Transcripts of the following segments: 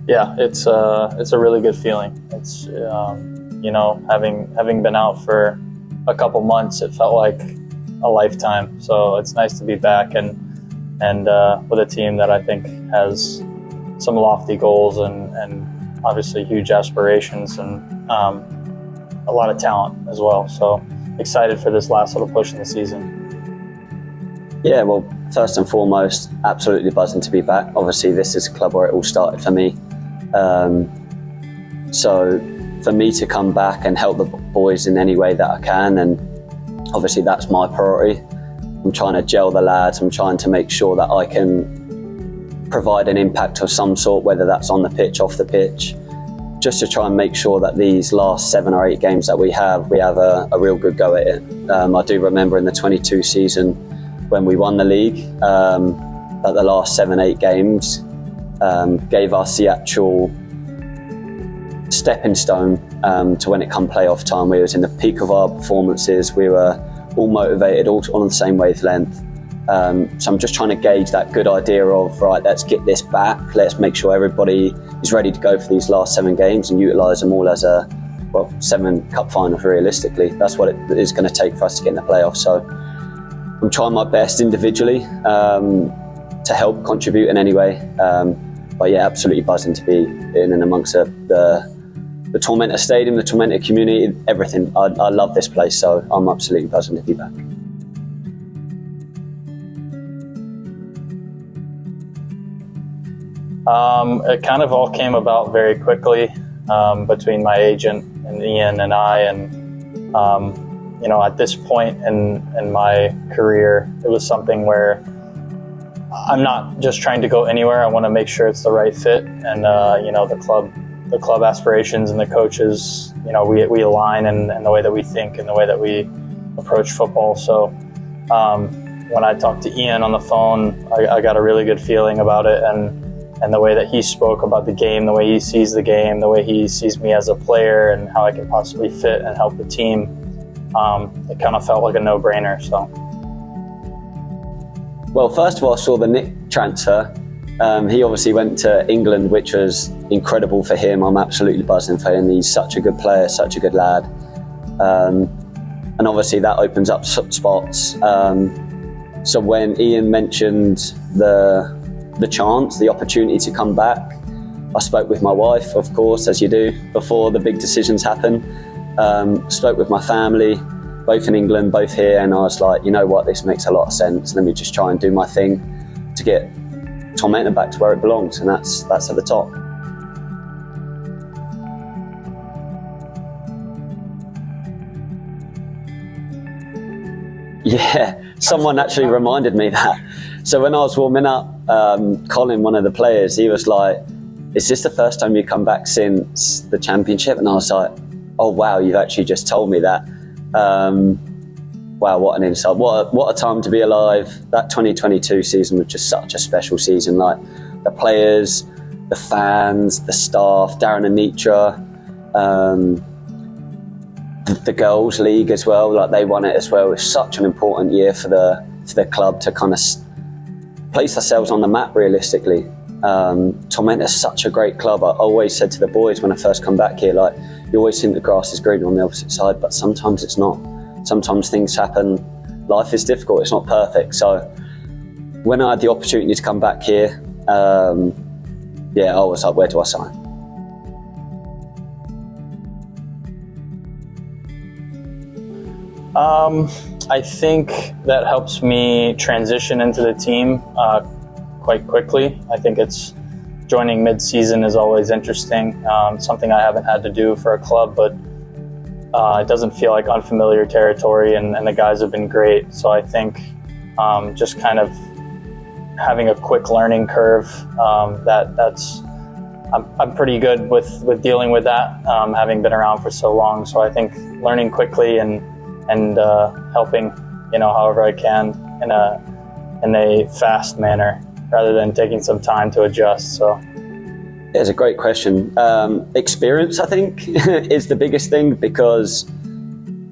Yeah, it's a really good feeling. It's having been out for a couple months, it felt like a lifetime. So it's nice to be back and with a team that I think has some lofty goals and obviously huge aspirations and a lot of talent as well. So excited for this last little push in the season. Yeah, well, first and foremost, absolutely buzzing to be back. Obviously, this is a club where it all started for me. So for me to come back and help the boys in any way that I can, and obviously that's my priority. I'm trying to gel the lads. I'm trying to make sure that I can provide an impact of some sort, whether that's on the pitch, off the pitch, just to try and make sure that these last 7 or 8 games that we have a real good go at it. I do remember in the 22 season when we won the league, that the last 7-8 games gave us the actual stepping stone to when it come playoff time. We was in the peak of our performances. We were all motivated, all on the same wavelength. So I'm just trying to gauge that good idea of, right, let's get this back. Let's make sure everybody is ready to go for these last 7 games and utilise them all as 7 cup finals realistically. That's what it is going to take for us to get in the playoffs. So I'm trying my best individually to help contribute in any way. But yeah, absolutely buzzing to be in and amongst the Tormenta Stadium, the Tormenta community, everything. I love this place, so I'm absolutely buzzing to be back. It kind of all came about very quickly between my agent and Ian and I, and at this point in my career, it was something where I'm not just trying to go anywhere. I want to make sure it's the right fit, and the club aspirations and the coaches, we align in the way that we think and the way that we approach football. So when I talked to Ian on the phone, I got a really good feeling about it, and the way that he spoke about the game, the way he sees the game, the way he sees me as a player and how I can possibly fit and help the team, it kind of felt like a no-brainer. So. Well, first of all, I saw the Nick transfer. He obviously went to England, which was incredible for him. I'm absolutely buzzing for him. He's such a good player, such a good lad. And obviously that opens up spots. So when Ian mentioned the chance, the opportunity to come back, I spoke with my wife, of course, as you do, before the big decisions happen. Spoke with my family, both in England, both here, and I was like, you know what, this makes a lot of sense. Let me just try and do my thing to get Tormenta back to where it belongs, and that's at the top. Yeah, someone actually reminded me that. So when I was warming up, Colin, one of the players, he was like, is this the first time you come back since the championship? And I was like, oh wow, you've actually just told me that. Wow, what an insight. What a time to be alive. That 2022 season was just such a special season. Like the players, the fans, the staff, Darren and Nitra, the girls league as well, like they won it as well. It was such an important year for the club to kind of place ourselves on the map realistically. Tormenta is such a great club. I always said to the boys when I first come back here, like, you always think the grass is greener on the opposite side, but sometimes it's not. Sometimes things happen. Life is difficult, it's not perfect. So when I had the opportunity to come back here, I was like, where do I sign? I think that helps me transition into the team quite quickly. I think joining mid-season is always interesting, something I haven't had to do for a club, but it doesn't feel like unfamiliar territory, and the guys have been great. So I think just kind of having a quick learning curve, I'm pretty good with dealing with that, having been around for so long. So I think learning quickly and helping, however I can in a fast manner, rather than taking some time to adjust. So it's a great question. Experience, I think, is the biggest thing, because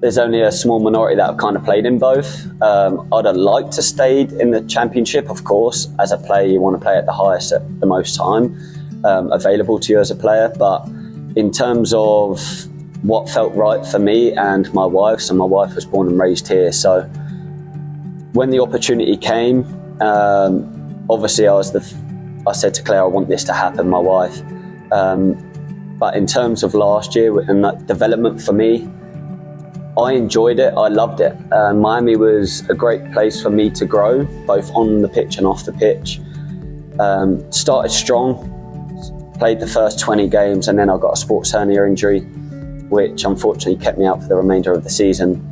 there's only a small minority that have kind of played in both. I'd have liked to stayed in the championship, of course. As a player, you want to play at the highest at the most time. available to you as a player. But in terms of what felt right for me and my wife, so my wife was born and raised here, so when the opportunity came, obviously I said to Claire, I want this to happen, my wife. But in terms of last year and that development for me, I enjoyed it, I loved it. Miami was a great place for me to grow, both on the pitch and off the pitch. Started strong, played the first 20 games, and then I got a sports hernia injury, which unfortunately kept me out for the remainder of the season.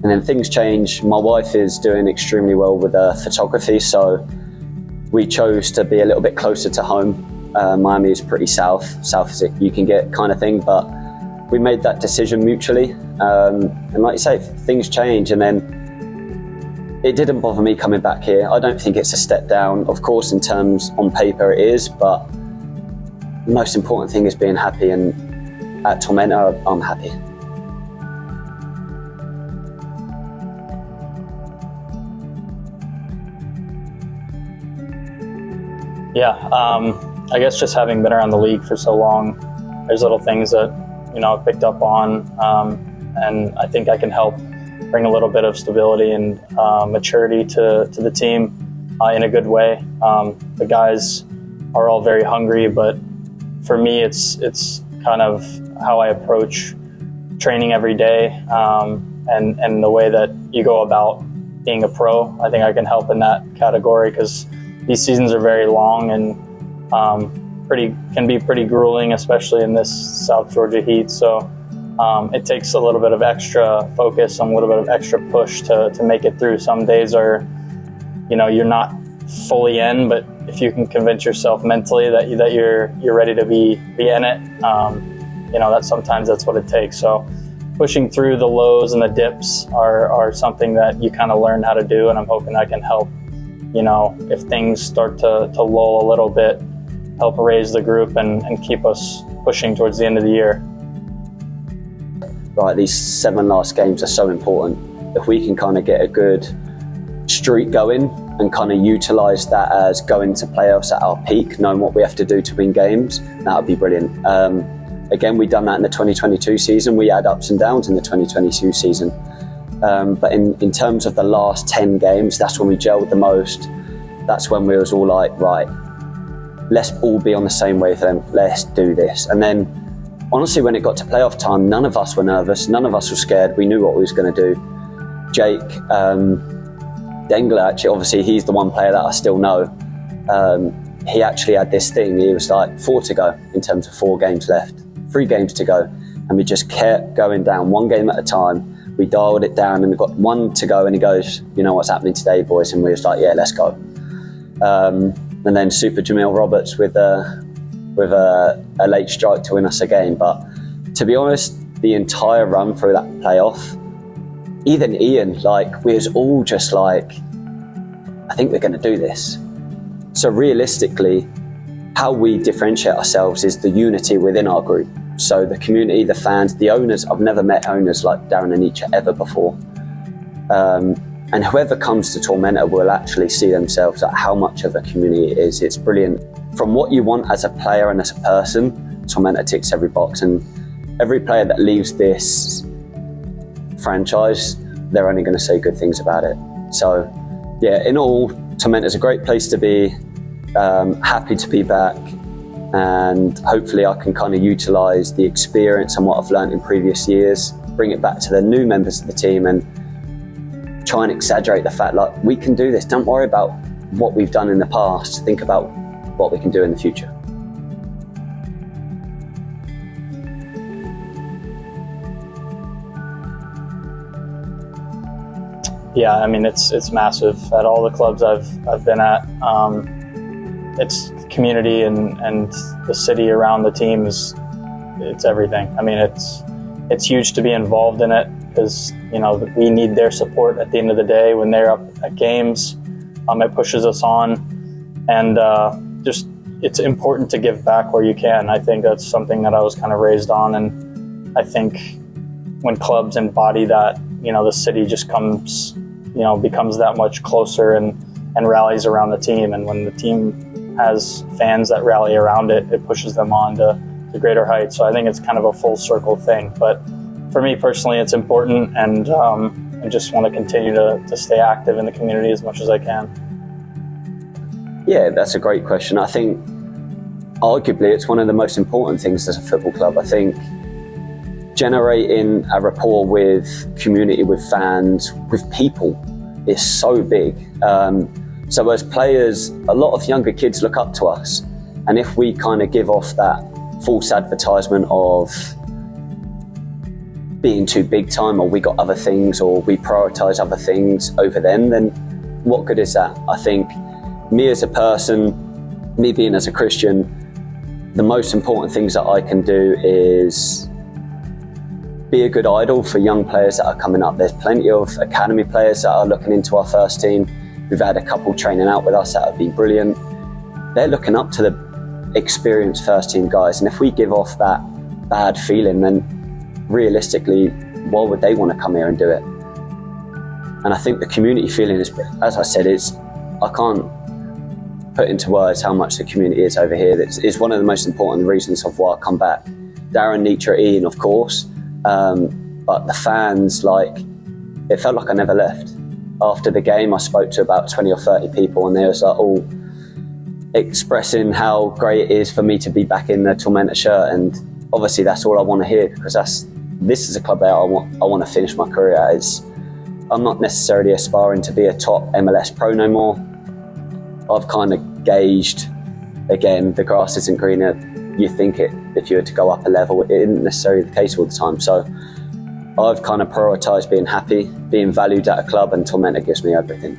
And then things changed. My wife is doing extremely well with photography, so we chose to be a little bit closer to home. Miami is pretty south as you can get kind of thing, but we made that decision mutually. And like you say, things change, and then it didn't bother me coming back here. I don't think it's a step down. Of course, in terms on paper it is, but the most important thing is being happy, and at Tormenta, I'm happy. Yeah, I guess just having been around the league for so long, there's little things that, I've picked up on, and I think I can help bring a little bit of stability and maturity to the team in a good way. The guys are all very hungry, but for me, it's kind of how I approach training every day, and the way that you go about being a pro. I think I can help in that category, because these seasons are very long and can be pretty grueling, especially in this South Georgia heat. So it takes a little bit of extra focus and a little bit of extra push to make it through. Some days are, you're not fully in, but if you can convince yourself mentally that you're ready to be in it, sometimes that's what it takes. So pushing through the lows and the dips are something that you kind of learn how to do, and I'm hoping I can help. If things start to lull a little bit, help raise the group and keep us pushing towards the end of the year. Right, these 7 last games are so important. If we can kind of get a good streak going and kind of utilise that as going to playoffs at our peak, knowing what we have to do to win games, that would be brilliant. Again, we've done that in the 2022 season. We had ups and downs in the 2022 season. But in terms of the last 10 games, that's when we gelled the most. That's when we was all like, right, let's all be on the same wavelength, let's do this. And then, honestly, when it got to playoff time, none of us were nervous, none of us were scared, we knew what we was going to do. Jake Dengler, actually, obviously, he's the one player that I still know. He actually had this thing, he was like, 4 to go in terms of 4 games left, 3 games to go. And we just kept going down, 1 game at a time. We dialed it down and we got 1 to go, and he goes, you know what's happening today, boys? And we was like, yeah, let's go. And then Super Jamil Roberts with a late strike to win us a game. But to be honest, the entire run through that playoff, even Ian, we was all just like, I think we're going to do this. So realistically, how we differentiate ourselves is the unity within our group. So the community, the fans, the owners, I've never met owners like Darren and Nietzsche ever before. And whoever comes to Tormenta will actually see themselves at how much of a community it is. It's brilliant. From what you want as a player and as a person, Tormenta ticks every box. And every player that leaves this franchise, they're only going to say good things about it. So yeah, in all, Tormenta's a great place to be. Happy to be back. And hopefully I can kind of utilise the experience and what I've learned in previous years, bring it back to the new members of the team, and try and exaggerate the fact, we can do this. Don't worry about what we've done in the past. Think about what we can do in the future. Yeah, I mean, it's massive at all the clubs I've been at. It's community and the city around the team it's everything. I mean, it's huge to be involved in it, because we need their support at the end of the day when they're up at games. It pushes us on, and it's important to give back where you can. I think that's something that I was kind of raised on, and I think when clubs embody that, the city just becomes that much closer and rallies around the team. And when the team has fans that rally around it, it pushes them on to greater heights. So I think it's kind of a full circle thing. But for me personally, it's important, and I just want to continue to stay active in the community as much as I can. Yeah, that's a great question. I think arguably it's one of the most important things as a football club. I think generating a rapport with community, with fans, with people is so big. So as players, a lot of younger kids look up to us. And if we kind of give off that false advertisement of being too big time, or we got other things, or we prioritise other things over them, then what good is that? I think me as a person, me being as a Christian, the most important things that I can do is be a good idol for young players that are coming up. There's plenty of academy players that are looking into our first team. We've had a couple training out with us that have been brilliant. They're looking up to the experienced first team guys. And if we give off that bad feeling, then realistically, why would they want to come here and do it? And I think the community feeling is, as I said, I can't put into words how much the community is over here. It's one of the most important reasons of why I come back. Darren, Nietzsche, Ian, of course, but the fans, it felt like I never left. After the game, I spoke to about 20 or 30 people, and they was all expressing how great it is for me to be back in the Tormenta shirt. And obviously that's all I want to hear, because this is a club that I want to finish my career at. I'm not necessarily aspiring to be a top MLS pro no more. I've kind of gauged, again, the grass isn't greener. You think it if you were to go up a level. It isn't necessarily the case all the time. So I've kind of prioritised being happy, being valued at a club, and Tormenta gives me everything.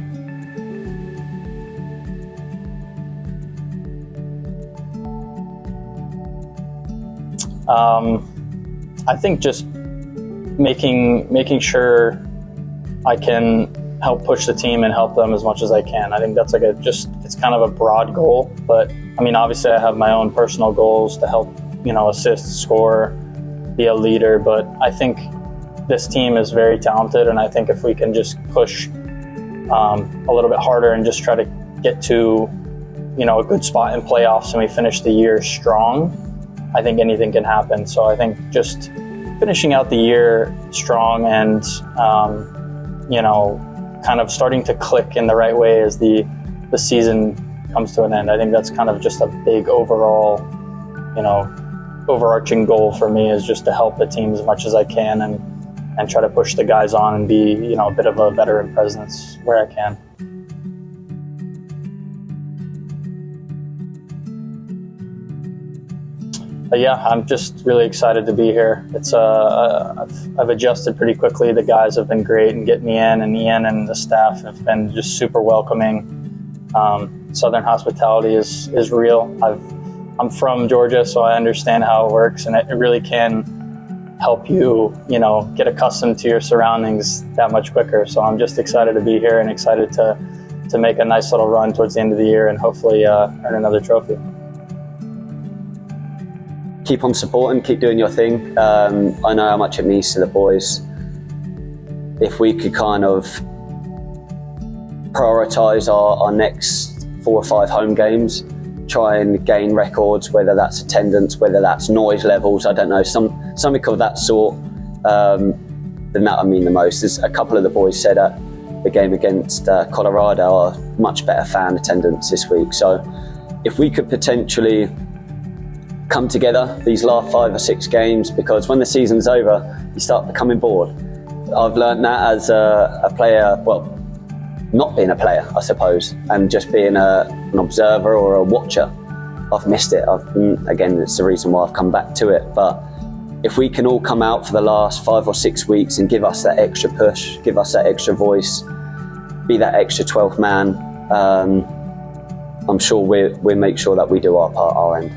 I think just making sure I can help push the team and help them as much as I can. I think that's it's kind of a broad goal, but I mean, obviously I have my own personal goals to help, assist, score, be a leader, but I think this team is very talented, and I think if we can just push a little bit harder and just try to get to, a good spot in playoffs, and we finish the year strong, I think anything can happen. So I think just finishing out the year strong and, kind of starting to click in the right way as the season comes to an end. I think that's kind of just a big overall, overarching goal for me, is just to help the team as much as I can and try to push the guys on and be, a bit of a veteran presence where I can. But yeah, I'm just really excited to be here. It's I've adjusted pretty quickly. The guys have been great in getting me in, and Ian and the staff have been just super welcoming. Southern hospitality is real. I'm from Georgia, so I understand how it works, and it really can help you, get accustomed to your surroundings that much quicker. So I'm just excited to be here and excited to make a nice little run towards the end of the year and hopefully earn another trophy. Keep on supporting, keep doing your thing. I know how much it means to the boys. If we could kind of prioritise our next 4 or 5 home games, try and gain records, whether that's attendance, whether that's noise levels, I don't know, something of that sort, then that would mean the most. As a couple of the boys said at the game against Colorado, a much better fan attendance this week. So if we could potentially come together these last 5 or 6 games, because when the season's over, you start becoming bored. I've learned that as a player, well, not being a player, I suppose, and just being an observer or a watcher. I've missed it. Again, it's the reason why I've come back to it. But if we can all come out for the last 5 or 6 weeks and give us that extra push, give us that extra voice, be that extra 12th man, I'm sure we'll make sure that we do our part, our end.